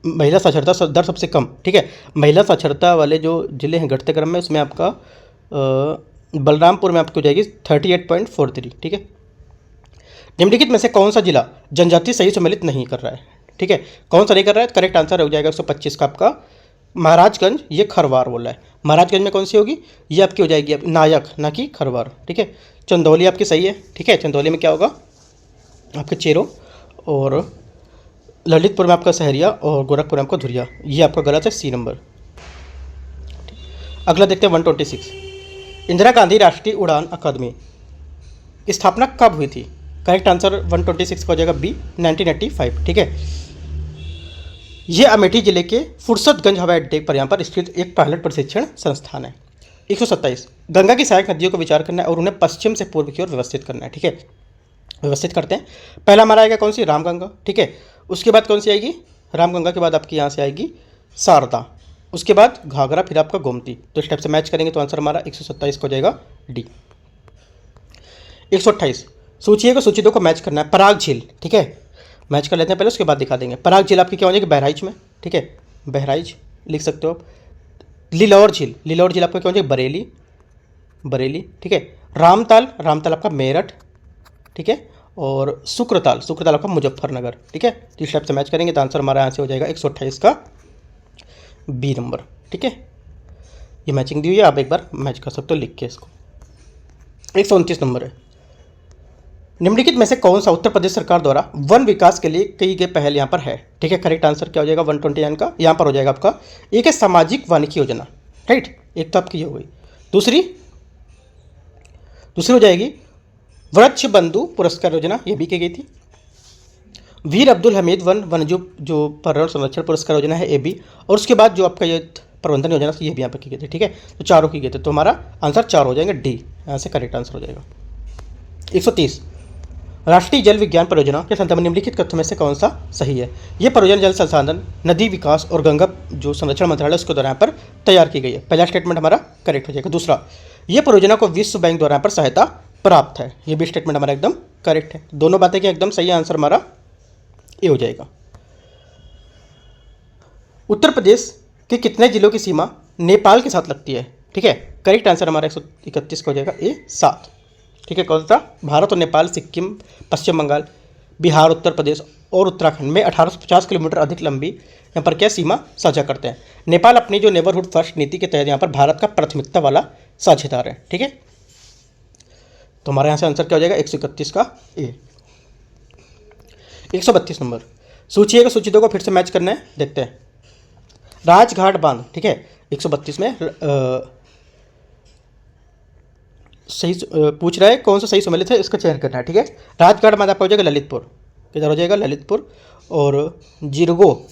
महिला साक्षरता दर सबसे कम, ठीक है, महिला साक्षरता वाले जो जिले हैं घटते क्रम में, उसमें आपका बलरामपुर में आपको हो जाएगी 38.43, ठीक है। निम्नलिखित में से कौन सा जिला जनजाति सही सम्मिलित नहीं कर रहा है, ठीक है, कौन सा नहीं कर रहा है, करेक्ट आंसर हो जाएगा 125 का आपका महाराजगंज, ये खरवार बोल रहा है। महाराजगंज में कौन सी होगी, ये आपकी हो जाएगी नायक, ना कि खरवार, ठीक है। चंदौली आपकी सही है, ठीक है, चंदौली में क्या होगा आपके चेरो, और ललितपुर में आपका सहरिया, और गोरखपुर में आपका धुरिया, ये आपका गलत है, सी नंबर। अगला देखते हैं 126, इंदिरा गांधी राष्ट्रीय उड़ान अकादमी की स्थापना कब हुई थी। करेक्ट आंसर 126 का हो जाएगा बी, 1985, ठीक है। यह अमेठी जिले के फुर्सतगंज हवाई अड्डे पर यहाँ पर स्थित एक पायलट प्रशिक्षण संस्थान है। 127, गंगा की सहायक नदियों को विचार करना है और उन्हें पश्चिम से पूर्व की ओर व्यवस्थित करना है, ठीक है, व्यवस्थित करते हैं। पहला हमारा आएगा कौन सी, रामगंगा, ठीक है, उसके बाद कौन सी आएगी, रामगंगा के बाद आपकी यहाँ से आएगी शारदा, उसके बाद घाघरा, फिर आपका गोमती, तो स्टेप से मैच करेंगे तो आंसर हमारा 127 का हो जाएगा डी। 128, सूची को सूची 2 को मैच करना है, पराग झील, ठीक है, मैच कर लेते हैं पहले, उसके बाद दिखा देंगे। पराग झील आपकी क्या हो जाएगी, बहराइच में, ठीक है, बहराइच लिख सकते हो आप। लिलौर झील, लिलौर झील आपका क्या हो जाएगी, बरेली, बरेली, ठीक है। रामताल, रामताल आपका मेरठ, ठीक है, और शुक्रताल, शुक्रताल आपका मुजफ्फरनगर, ठीक है, तो इस टाइप से मैच करेंगे तो आंसर हमारा यहाँ से हो जाएगा 128 का बी नंबर, ठीक है। ये मैचिंग दी हुई है, आप एक बार मैच कर सकते हो लिख के इसको। 129 नंबर है, निम्नलिखित में से कौन सा उत्तर प्रदेश सरकार द्वारा वन विकास के लिए कई गए पहल यहाँ पर है, ठीक है। करेक्ट आंसर क्या हो जाएगा 129 का, यहाँ पर हो जाएगा आपका एक है सामाजिक वानिकी योजना, राइट, एक तो आपकी ये हो गई। दूसरी हो जाएगी वृक्ष बंधु पुरस्कार योजना, ये भी की गई थी। वीर अब्दुल हमीद वनजू जो पर्यावरण संरक्षण पुरस्कार योजना है, ये भी, और उसके बाद जो आपका ये प्रबंधन योजना ये भी यहाँ पर की गई थी, ठीक है, तो चारों की गई थी, तो हमारा आंसर 4 हो जाएंगे, डी यहाँ से करेक्ट आंसर हो जाएगा। 130, राष्ट्रीय जल विज्ञान परियोजना के संदर्भ में निम्नलिखित कथनों में से कौन सा सही है। यह परियोजना जल संसाधन, नदी विकास और गंगा जो संरक्षण मंत्रालय उसके द्वारा यहाँ पर तैयार की गई है। पहला स्टेटमेंट हमारा करेक्ट हो जाएगा। दूसरा, यह परियोजना को विश्व बैंक द्वारा यहाँ पर सहायता प्राप्त है, ये भी स्टेटमेंट हमारा एकदम करेक्ट है। दोनों बातें क्या एकदम सही, आंसर हमारा ए हो जाएगा। उत्तर प्रदेश के कितने जिलों की सीमा नेपाल के साथ लगती है, ठीक है, करेक्ट आंसर हमारा 131 का हो जाएगा ए 7, ठीक है। कौन सा, भारत और नेपाल, सिक्किम, पश्चिम बंगाल, बिहार, उत्तर प्रदेश और उत्तराखंड में 1850 किलोमीटर अधिक लंबी यहाँ पर क्या सीमा साझा करते हैं। नेपाल अपनी जो नेबरहुड फर्स्ट नीति के तहत यहाँ पर भारत का प्राथमिकता वाला साझेदार है, ठीक है, तो हमारे यहाँ से आंसर क्या हो जाएगा 131 का ए। 132 नंबर, सूची 1 और सूची 2 को फिर से मैच करना है, देखते हैं। राजघाट बांध, ठीक है, 132 में सही पूछ रहा है कौन सा सही सम्मिलित है, इसका चयन करना है, ठीक है। राजघाट बांध आपका हो जाएगा ललितपुर, किधर हो जाएगा ललितपुर, और जिरगो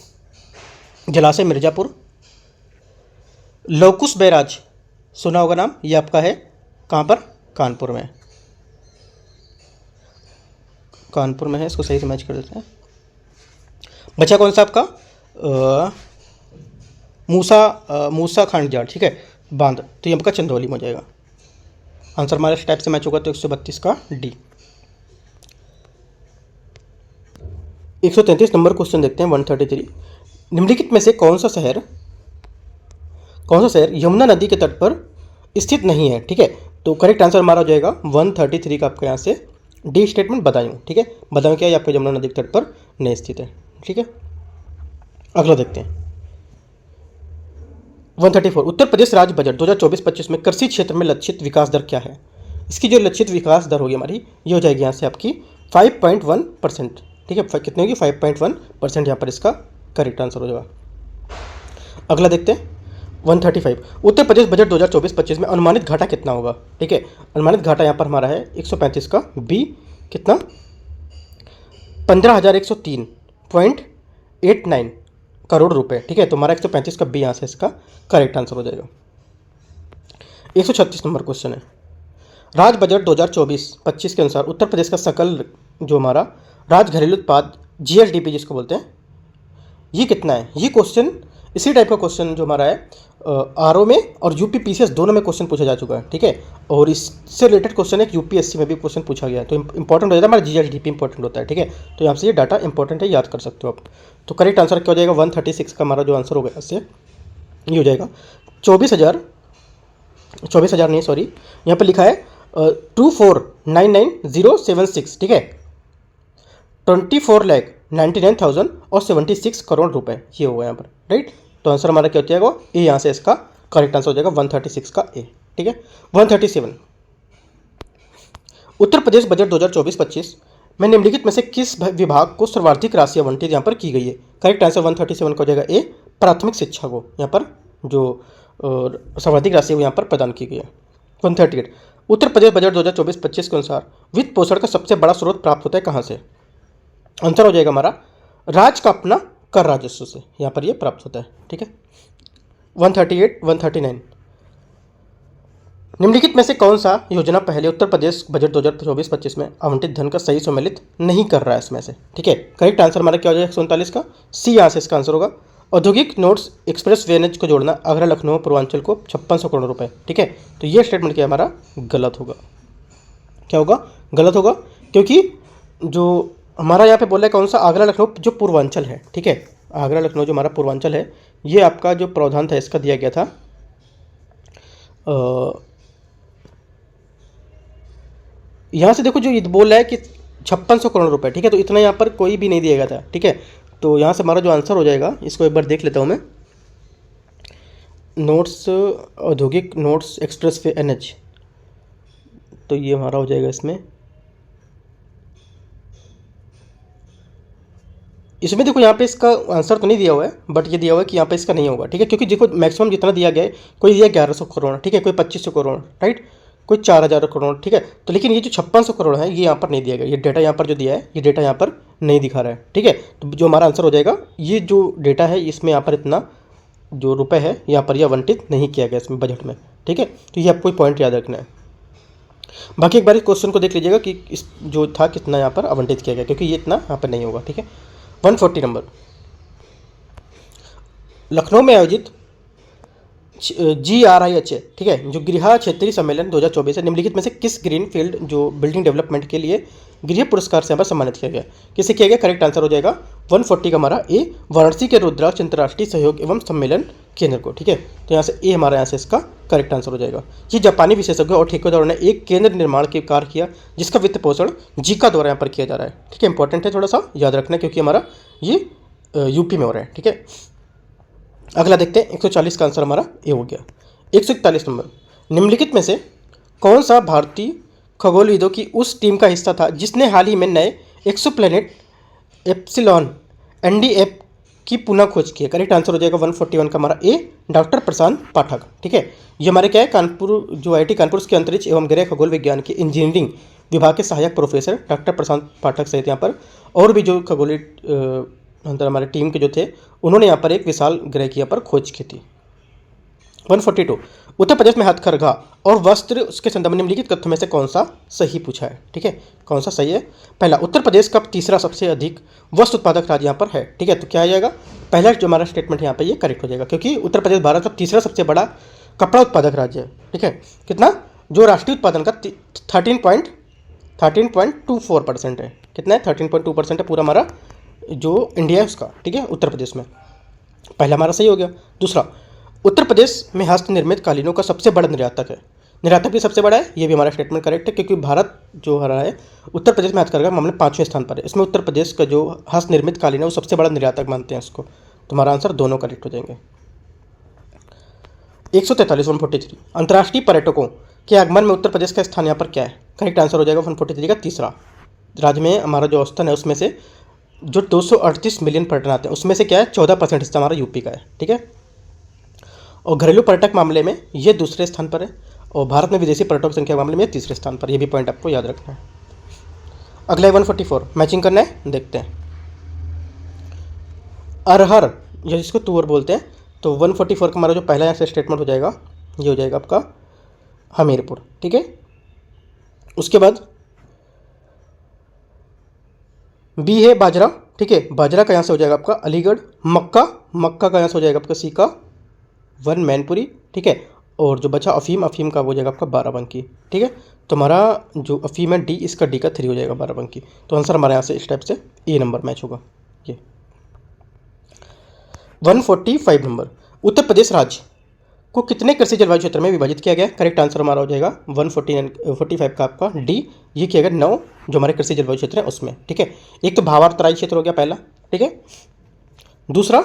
जलाशय मिर्जापुर। लौकुश बैराज सुना होगा नाम, ये आपका है कहाँ पर, कानपुर में, कानपुर में है, इसको सही से मैच कर देते हैं। बचा कौन सा आपका मूसा खांडजाड़, ठीक है, बांध, तो ये आपका चंदौली में हो जाएगा। आंसर हमारे टाइप से मैच होगा तो 132 का डी। 133 नंबर क्वेश्चन देखते हैं 133, निम्नलिखित में से कौन सा शहर यमुना नदी के तट पर स्थित नहीं है, ठीक है, तो करेक्ट आंसर हमारा हो जाएगा 133 का आपका यहाँ से डी स्टेटमेंट, बदायूं, ठीक है, बदायूं क्या है आपके यमुना नदी के तट पर नहीं स्थित है, ठीक है। अगला देखते हैं 134 उत्तर प्रदेश राज्य बजट 2024-25 में कृषि क्षेत्र में लक्षित विकास दर क्या है। इसकी जो लक्षित विकास दर होगी हमारी, ये हो जाएगी यहाँ से आपकी 5.1%। ठीक है, कितनी होगी 5.1% यहाँ पर इसका करेक्ट आंसर हो जाएगा। अगला देखते हैं 135 उत्तर प्रदेश बजट 2024-25 में अनुमानित घाटा कितना होगा। ठीक है, अनुमानित घाटा यहाँ पर हमारा है 135 का बी, कितना 15,103.89 करोड़ रुपए। ठीक है, तो हमारा 135 का बी यहाँ से इसका करेक्ट आंसर हो जाएगा। 136 नंबर क्वेश्चन है, राज्य बजट 2024-25 के अनुसार उत्तर प्रदेश का सकल जो हमारा राज्य घरेलू उत्पाद जीएसडीपी जिसको बोलते हैं, ये कितना है। ये क्वेश्चन इसी टाइप का क्वेश्चन जो हमारा है आरओ में और यूपीपीसीएस दोनों में क्वेश्चन पूछा जा चुका है। ठीक है, और इससे रिलेटेड क्वेश्चन एक यूपीएससी में भी क्वेश्चन पूछा गया है, तो इंपॉर्टेंट हो जाता है हमारा जीएसडीपी इंपॉर्टेंट होता है। ठीक है, तो यहाँ से ये डाटा इंपॉर्टेंट है, याद कर सकते हो आप। तो करेक्ट आंसर क्या हो जाएगा 136 का हमारा जो आंसर होगा इससे ये हो जाएगा 24,000 नहीं सॉरी, यहाँ पर लिखा है 24,99,076। ठीक है, 24,99,076 करोड़ रुपए ये होगा यहाँ पर, राइट। तो आंसर हमारा क्या हो जाएगा ए, यहाँ से इसका करेक्ट आंसर हो जाएगा 136 का ए। ठीक है, 137 उत्तर प्रदेश बजट 2024-25 में निम्नलिखित में से किस विभाग को सर्वाधिक राशि आवंटित यहाँ पर की गई है। करेक्ट आंसर 137 का हो जाएगा ए, प्राथमिक शिक्षा को यहाँ पर जो सर्वाधिक राशि यहाँ पर प्रदान की गई है। 138 उत्तर प्रदेश बजट 2024-25 के अनुसार वित्त पोषण का सबसे बड़ा स्रोत प्राप्त होता है कहाँ से। आंसर हो जाएगा हमारा राज्य का अपना कर राजस्व से यहाँ पर ये प्राप्त होता है। ठीक है, 139 निम्नलिखित में से कौन सा योजना पहले उत्तर प्रदेश बजट 2024-25 में आवंटित धन का सही सम्मिलित नहीं कर रहा है इसमें से। ठीक है, करेक्ट आंसर हमारा क्या हो जाएगा 139 का सी, यहाँ से इसका आंसर होगा औद्योगिक नोड्स एक्सप्रेस वे एनएच को जोड़ना आगरा लखनऊ पूर्वांचल को 5600 करोड़ रुपए। ठीक है, तो ये स्टेटमेंट क्या हमारा गलत होगा। क्या होगा, गलत होगा, क्योंकि जो हमारा यहाँ पे बोला है कौन सा, आगरा लखनऊ जो पूर्वांचल है। ठीक है, आगरा लखनऊ जो हमारा पूर्वांचल है, ये आपका जो प्रावधान था इसका दिया गया था यहाँ से देखो जो ये बोल रहा है कि 5600 करोड़ रुपए। ठीक है, तो इतना यहाँ पर कोई भी नहीं दिया गया था। ठीक है, तो यहाँ से हमारा जो आंसर हो जाएगा, इसको एक बार देख लेता हूँ मैं, नोट्स औद्योगिक नोट्स एक्सप्रेस वे एनएच, तो ये हमारा हो जाएगा इसमें देखो यहाँ पे इसका आंसर तो नहीं दिया हुआ है, बट ये दिया हुआ है कि यहाँ पे इसका नहीं होगा। ठीक है, क्योंकि देखो मैक्सिमम जितना दिया गया है, कोई दिया 1100 करोड़, ठीक है, कोई 2500 करोड़, राइट, कोई 4000 करोड़। ठीक है, तो लेकिन ये जो 5600 करोड़ है ये यहाँ पर नहीं दिया गया, ये डेटा यहाँ पर जो दिया है ये डेटा यहाँ पर नहीं दिखा रहा है। ठीक है, तो जो हमारा आंसर हो जाएगा, ये जो डेटा है इसमें यहाँ पर इतना जो रुपए है यहाँ पर यह आवंटित नहीं किया गया इसमें बजट में। ठीक है, तो ये आपको पॉइंट याद रखना है। बाकी एक बार इस क्वेश्चन को देख लीजिएगा कि इस जो था कितना यहाँ पर आवंटित किया गया, क्योंकि ये इतना यहाँ पर नहीं होगा। ठीक है, 140 नंबर, लखनऊ में आयोजित GRIHA, ठीक है, जो गृह क्षेत्रीय सम्मेलन 2024 है, निम्नलिखित में से किस ग्रीन फील्ड जो बिल्डिंग डेवलपमेंट के लिए गृह पुरस्कार से यहाँ पर सम्मानित किया गया, किसे किया गया। करेक्ट आंसर हो जाएगा 140 का हमारा ए, वाराणसी के रुद्राक्ष अंतर्राष्ट्रीय सहयोग एवं सम्मेलन केंद्र को। ठीक है, तो यहाँ से ए हमारा यहाँ से इसका करेक्ट आंसर हो जाएगा। ये जापानी विशेषज्ञों और ठेकेदारों ने एक केंद्र निर्माण के कार्य किया जिसका वित्त पोषण जीका द्वारा यहाँ पर किया जा रहा है। ठीक है, इंपॉर्टेंट है, थोड़ा सा याद रखना, क्योंकि हमारा ये यूपी में हो रहा है। ठीक है, अगला देखते हैं 140 का आंसर हमारा ए हो गया। 141 नंबर, निम्नलिखित में से कौन सा भारतीय खगोलविदों की उस टीम का हिस्सा था जिसने हाल ही में नए एक्सोप्लैनेट एप्सिलॉन NDF की पुनः खोज की है। करेक्ट आंसर हो जाएगा 141 का हमारा ए, डॉक्टर प्रशांत पाठक। ठीक है, ये हमारे क्या है, कानपुर जो IIT कानपुर के अंतरिक्ष एवं गृह खगोल विज्ञान के इंजीनियरिंग विभाग के सहायक प्रोफेसर डॉक्टर प्रशांत पाठक सहित यहाँ पर और भी जो खगोलीय अंतर हमारे टीम के जो थे, उन्होंने यहाँ पर एक विशाल ग्रह की यहाँ पर खोज की थी। 142, उत्तर प्रदेश में हथकरघा और वस्त्र उसके संदर्भ में निम्नलिखित तथ्यों में से कौन सा सही पूछा है। ठीक है, कौन सा सही है। पहला, उत्तर प्रदेश का तीसरा सबसे अधिक वस्त्र उत्पादक राज्य यहाँ पर है। ठीक है, तो क्या आ जाएगा, पहला जो हमारा स्टेटमेंट यहाँ पर ये करेक्ट हो जाएगा, क्योंकि उत्तर प्रदेश भारत का तीसरा सबसे बड़ा कपड़ा उत्पादक राज्य है। ठीक है, कितना, जो राष्ट्रीय उत्पादन का 13.24% है। कितना है, 13.2% है पूरा हमारा जो इंडिया है उसका। ठीक है, उत्तर प्रदेश में पहला हमारा सही हो गया। दूसरा, उत्तर प्रदेश में हस्त निर्मित कालीनों का सबसे बड़ा निर्यातक है। निर्यातक भी सबसे बड़ा है, ये भी हमारा स्टेटमेंट करेक्ट है, क्योंकि भारत जो हो रहा है उत्तर प्रदेश में हथकरघा मामले 5वें स्थान पर है। इसमें उत्तर प्रदेश का जो हस्त निर्मित कालीन है वो सबसे बड़ा निर्यातक मानते हैं इसको। तुम्हारा आंसर दोनों करेक्ट हो जाएंगे। 143 143 अंतर्राष्ट्रीय पर्यटकों के आगमन में उत्तर प्रदेश का स्थान यहाँ पर क्या है? करेक्ट आंसर हो जाएगा 143 का तीसरा। राज्य में हमारा जो औसतन है उसमें से जो 238 मिलियन पर्यटन आते हैं उसमें से क्या है 14% हिस्सा हमारा यूपी का है, ठीक है। और घरेलू पर्यटक मामले में ये दूसरे स्थान पर है और भारत में विदेशी पर्यटकों की संख्या के मामले में तीसरे स्थान पर। ये भी पॉइंट आपको याद रखना है। अगला 144 मैचिंग करना है, देखते हैं। अरहर या जिसको तुअर बोलते हैं, तो 144 का हमारा जो पहला यहाँ से स्टेटमेंट हो जाएगा ये हो जाएगा आपका हमीरपुर, ठीक है। उसके बाद बी है बाजरा, ठीक है। बाजरा का यहाँ से हो जाएगा आपका अलीगढ़। मक्का, मक्का का यहाँ से हो जाएगा आपका सी का 1 मैनपुरी, ठीक है। और जो बचा अफीम, अफीम का हो जाएगा आपका बाराबंकी, ठीक है। तो हमारा जो अफीम है डी, इसका डी का 3 हो जाएगा बाराबंकी। तो आंसर हमारे यहाँ से इस टाइप से ए नंबर मैच होगा ये। 145 नंबर उत्तर प्रदेश राज्य को कितने कृषि जलवायु क्षेत्र में विभाजित किया गया? करेक्ट आंसर हमारा हो जाएगा 145 का आपका डी, ये किया गया 9 जो हमारे कृषि जलवायु क्षेत्र है उसमें, ठीक है। एक तो भावार्थ तराई क्षेत्र हो गया पहला, ठीक है। दूसरा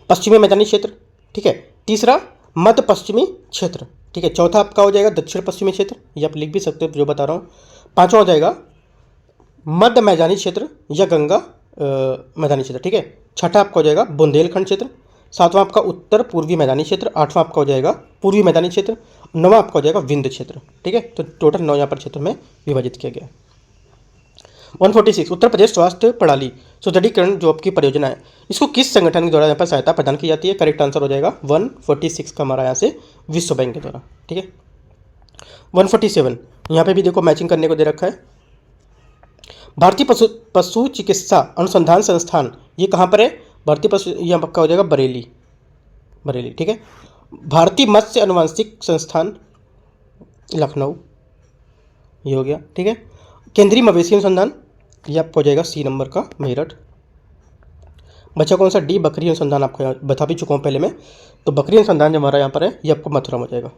पश्चिमी मैदानी क्षेत्र, ठीक है। तीसरा मध्य पश्चिमी क्षेत्र, ठीक है। चौथा आपका हो जाएगा दक्षिण पश्चिमी क्षेत्र, ये आप लिख भी सकते हो जो बता रहा हूँ। पांचवा हो जाएगा मध्य मैदानी क्षेत्र या गंगा मैदानी क्षेत्र, ठीक है। छठा आपका हो जाएगा बुंदेलखंड क्षेत्र। सातवां आपका उत्तर पूर्वी मैदानी क्षेत्र। आठवां आपका हो जाएगा पूर्वी मैदानी क्षेत्र। नौवां आपका हो जाएगा विंध्य क्षेत्र, ठीक है। तो टोटल 9 यहाँ पर क्षेत्र में विभाजित किया गया। 146 उत्तर प्रदेश स्वास्थ्य प्रणाली सुदृढ़ीकरण जो आपकी परियोजना है, इसको किस संगठन के द्वारा यहाँ पर सहायता प्रदान की जाती है? करेक्ट आंसर हो जाएगा 146 का हमारा यहाँ से विश्व बैंक के द्वारा, ठीक है। 147 यहाँ पे भी देखो मैचिंग करने को दे रखा है। भारतीय पशु चिकित्सा अनुसंधान संस्थान ये कहाँ पर है? भारतीय पशु, यहाँ पक्का हो जाएगा बरेली, बरेली, ठीक है। भारतीय मत्स्य अनुवांशिक संस्थान लखनऊ, ये हो गया, ठीक है। केंद्रीय मवेशी अनुसंधान ये आपको हो जाएगा सी नंबर का मेरठ। बचा कौन सा? डी बकरी अनुसंधान, आपको यहाँ बता भी चुका हूँ पहले मैं। तो बकरी अनुसंधान जो हमारा यहाँ पर है ये आपको मथुरा में हो जाएगा,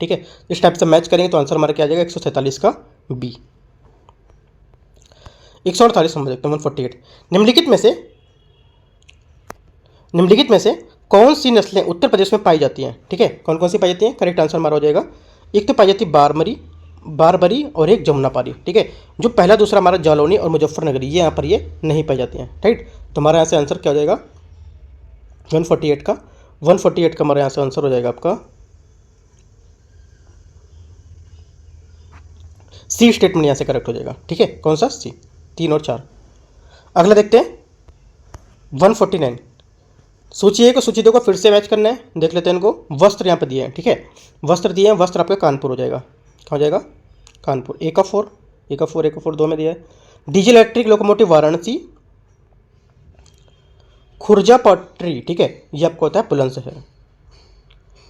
ठीक है। इस टाइप से मैच करेंगे तो आंसर हमारा क्या आ जाएगा 147 का बी। 148 नंबर देखते हैं 148 निम्नलिखित में से कौन सी नस्लें उत्तर प्रदेश में पाई जाती हैं? ठीक है, कौन कौन सी पाई जाती हैं? करेक्ट आंसर हमारा हो जाएगा, एक तो पाई जाती है बारबरी और एक जमुनापारी, ठीक है। जो पहला दूसरा हमारा जालौनी और मुजफ्फरनगरी ये यहाँ पर ये नहीं पाई जाती हैं, राइट। तो हमारा यहाँ से आंसर क्या हो जाएगा 148 का हमारे यहाँ से आंसर हो जाएगा आपका सी स्टेटमेंट यहाँ से करेक्ट हो जाएगा, ठीक है। कौन सा? सी, 3 और 4। अगला देखते हैं 149 सूची 1 और सूची 2 को फिर से मैच करना है, देख लेते हैं इनको। वस्त्र यहाँ पे दिए हैं, ठीक है, वस्त्र दिए हैं, वस्त्र आपका कानपुर हो जाएगा, क्या हो जाएगा? कानपुर। ए का 4 2 में दिया है। Diesel electric locomotive Varanasi, Khurja पटरी, ठीक है, ये आपको होता है बुलंदशहर।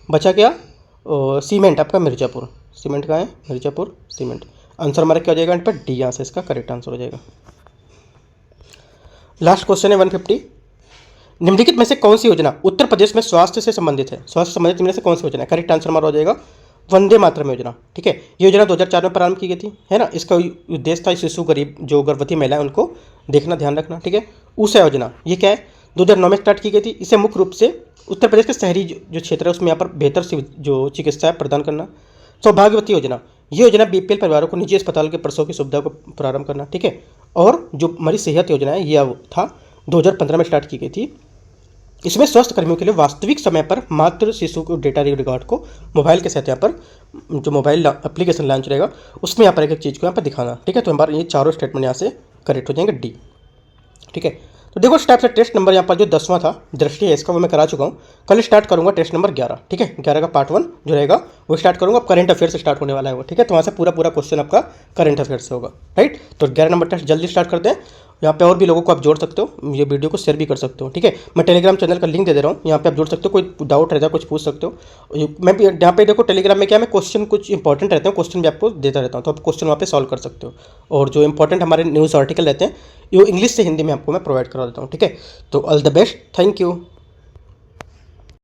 बचा क्या? सीमेंट आपका मिर्जापुर, सीमेंट का है मिर्जापुर सीमेंट। आंसर हमारा क्या हो जाएगा? इन पर डी यहाँ से इसका करेक्ट आंसर हो जाएगा। लास्ट क्वेश्चन है 150 निम्नलिखित में से कौन सी योजना उत्तर प्रदेश में स्वास्थ्य से संबंधित है? स्वास्थ्य संबंधित इनमें से कौन सी योजना है? करेक्ट आंसर हमारा हो जाएगा वंदे मातरम योजना, ठीक है। ये योजना 2004 में प्रारंभ की गई थी, है ना। इसका उद्देश्य था शिशु गरीब जो गर्भवती महिलाएं उनको देखना, ध्यान रखना, ठीक है। उषा योजना ये क्या है? 2009 में स्टार्ट की गई थी। इसे मुख्य रूप से उत्तर प्रदेश के शहरी जो क्षेत्र है उसमें यहाँ पर बेहतर जो चिकित्सा प्रदान करना। सौभाग्यवती योजना ये योजना बीपीएल परिवारों को निजी अस्पताल के प्रसव की सुविधा को प्रारंभ करना, ठीक है। और जो हमारी सेहत योजना है ये था 2015 में स्टार्ट की गई थी। इसमें स्वास्थ्य कर्मियों के लिए वास्तविक समय पर मातृ शिशु को डेटा रिकॉर्ड को मोबाइल के साथ यहाँ पर जो मोबाइल एप्लीकेशन लॉन्च रहेगा उसमें यहाँ पर एक चीज़ को यहाँ पर दिखाना, ठीक है। तो हमारे ये चारों स्टेटमेंट यहाँ से करेक्ट हो जाएंगे डी, ठीक है। तो देखो इस टाइप से टेस्ट नंबर यहाँ पर जो 10वां था दृष्टि है इसका वो मैं करा चुका हूँ। कल स्टार्ट करूँगा टेस्ट नंबर 11, ठीक है। 11 का पार्ट 1 जो रहेगा वो स्टार्ट करूँगा। अब करंट अफेयर से स्टार्ट होने वाला है वो, ठीक है। तो वहाँ से पूरा क्वेश्चन आपका करंट अफेयर से होगा, राइट। तो 11 नंबर टेस्ट जल्दी स्टार्ट करते हैं। यहाँ पे और भी लोगों को आप जोड़ सकते हो, ये वीडियो को शेयर भी कर सकते हो, ठीक है। मैं टेलीग्राम चैनल का लिंक दे दे रहा हूँ, यहाँ पे आप जुड़ सकते हो। कोई डाउट रहता है कुछ पूछ सकते हो। मैं भी यहाँ पे देखो टेलीग्राम में क्या मैं क्वेश्चन कुछ इंपॉर्टेंट रहते हैं, क्वेश्चन भी आपको देता रहता हूँ, तो आप क्वेश्चन वहाँ पे सॉल्व कर सकते हो। और जो इंपॉर्टेंट हमारे न्यूज़ आर्टिकल रहते हैं वो इंग्लिश से हिंदी में आपको मैं प्रोवाइड करा देता हूँ, ठीक है। तो all the best, thank you.